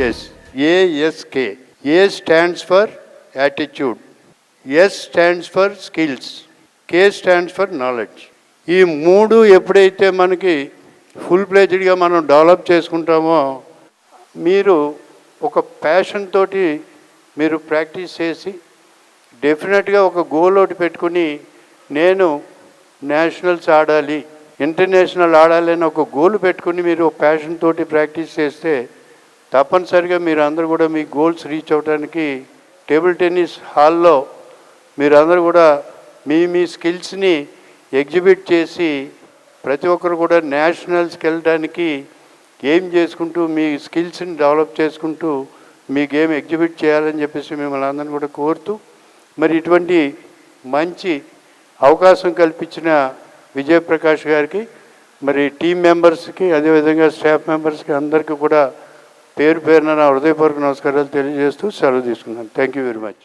Yes, ASK. A stands for attitude, S stands for skills, K stands for knowledge. ఈ మూడు ఎప్పుడైతే మనకి full ప్లేజ్డ్గా మనం డెవలప్ చేసుకుంటామో, మీరు ఒక ప్యాషన్ తోటి మీరు ప్రాక్టీస్ చేసి డెఫినెట్గా ఒక గోల్ ఒకటి పెట్టుకుని నేను నేషనల్స్ ఆడాలి, ఇంటర్నేషనల్ ఆడాలి అని ఒక గోల్ పెట్టుకుని మీరు ప్యాషన్ తోటి ప్రాక్టీస్ చేస్తే తప్పనిసరిగా మీరు అందరూ కూడా మీ గోల్స్ రీచ్ అవ్వడానికి టేబుల్ టెన్నిస్ హాల్లో మీరందరూ కూడా మీ స్కిల్స్ని ఎగ్జిబిట్ చేసి ప్రతి ఒక్కరు కూడా నేషనల్స్కి వెళ్ళడానికి గేమ్ చేసుకుంటూ మీ స్కిల్స్ని డెవలప్ చేసుకుంటూ మీ గేమ్ ఎగ్జిబిట్ చేయాలని చెప్పేసి మిమ్మల్ని అందరిని కూడా కోరుతూ, మరి ఇటువంటి మంచి అవకాశం కల్పించిన విజయప్రకాష్ గారికి, మరి టీం మెంబర్స్కి, అదేవిధంగా స్టాఫ్ మెంబర్స్కి అందరికీ కూడా పేరు పేరున నా హృదయపూర్వక నమస్కారాలు తెలియజేస్తూ సెలవు తీసుకున్నాను. Thank you very much.